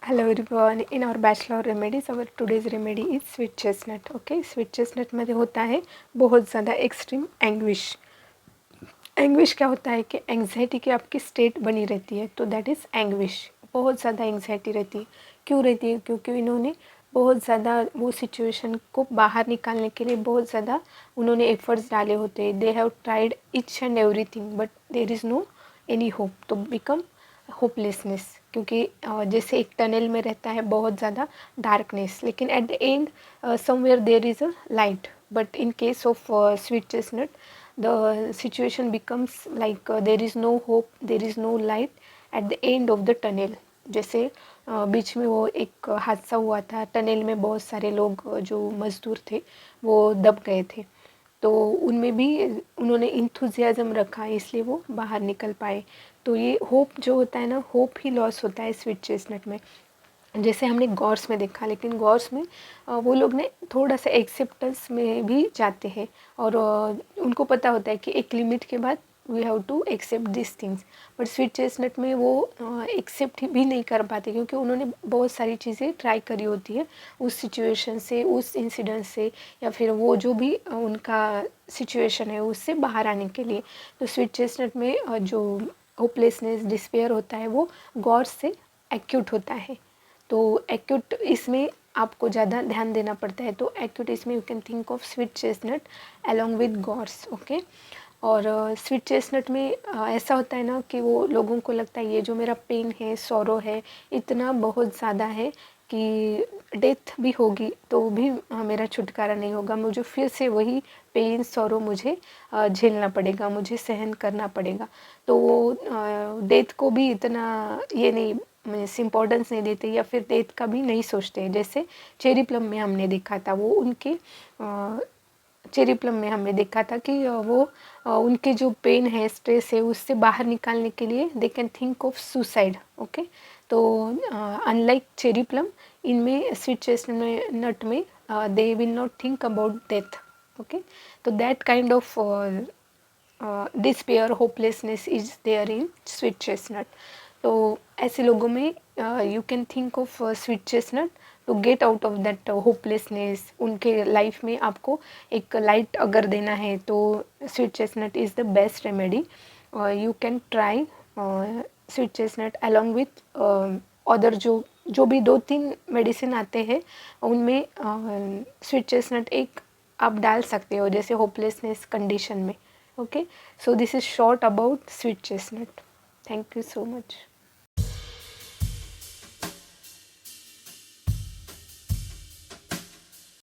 Hello everyone, in our bachelor remedies our today's remedy is sweet chestnut. Okay, sweet chestnut में होता है बहुत ज़्यादा एक्सट्रीम एंग्विश क्या होता है कि एंग्जाइटी की आपकी स्टेट बनी रहती है, तो दैट इज़ एंग्विश। बहुत ज़्यादा एंग्जाइटी रहती है। क्यों रहती है? क्योंकि इन्होंने बहुत ज़्यादा वो सिचुएशन को बाहर निकालने के लिए बहुत ज़्यादा उन्होंने एफर्ट्स डाले होते हैं। They have tried each and everything but there is no any hope, तो बिकम होपलेसनेस। क्योंकि जैसे एक टनल में रहता है बहुत ज़्यादा डार्कनेस, लेकिन at the end somewhere there is a light. But in case of sweet chestnut the situation becomes like there is no hope, there is no light at the end of the tunnel। जैसे बीच में वो एक हादसा हुआ था, tunnel में बहुत सारे लोग जो मज़दूर थे वो दब गए थे, तो उनमें भी उन्होंने इंथुजियाज़म रखा, इसलिए वो बाहर निकल पाए। तो ये होप जो होता है ना, होप ही लॉस होता है स्वीट चेस्टनट में। जैसे हमने गॉर्स में देखा, लेकिन गॉर्स में वो लोग ने थोड़ा सा एक्सेप्टेंस में भी जाते हैं और उनको पता होता है कि एक लिमिट के बाद we have to accept this things. But sweet chestnut में वो एक्सेप्ट भी नहीं कर पाते, क्योंकि उन्होंने बहुत सारी चीज़ें ट्राई करी होती है उस सिचुएशन से, उस इंसिडेंट से, या फिर वो जो भी उनका सिचुएशन है उससे बाहर आने के लिए। तो स्वीट चेस्टनट में जो होपलेसनेस, डिस्पेयर होता है वो गॉर्स से एक्यूट होता है। तो एक्यूट इसमें आपको ज़्यादा ध्यान देना पड़ता है। तो एक्यूट इसमें you can think of sweet chestnut along with gorse. Okay, और स्वीट चेस्टनट में ऐसा होता है ना कि वो लोगों को लगता है ये जो मेरा पेन है, सॉरो है, इतना बहुत ज़्यादा है कि डेथ भी होगी तो भी मेरा छुटकारा नहीं होगा, मुझे फिर से वही पेन, सॉरो मुझे झेलना पड़ेगा, मुझे सहन करना पड़ेगा। तो वो डेथ को भी इतना ये नहीं मीन्स इम्पोर्टेंस नहीं देते, या फिर डेथ का भी नहीं सोचते। जैसे चेरी प्लम में हमने देखा था, वो उनके चेरी प्लम में हमने देखा था कि वो उनके जो पेन है, स्ट्रेस है, उससे बाहर निकालने के लिए they can think of suicide. Okay, तो अनलाइक चेरी प्लम, इनमें स्वीट चेस्टनट में they will not think about death. Okay, तो that kind of despair, hopelessness is there in sweet chestnut. तो ऐसे लोगों में you can think of sweet chestnut to get out of that hopelessness. उनके life में आपको एक लाइट अगर देना है तो sweet chestnut is the best remedy. You can try sweet chestnut along with other जो भी 2-3 मेडिसिन आते हैं, उनमें स्वीट चेस्टनट एक आप डाल सकते हो, जैसे होपलेसनेस कंडीशन में। Okay, so this is short about sweet chestnut. Thank you so much.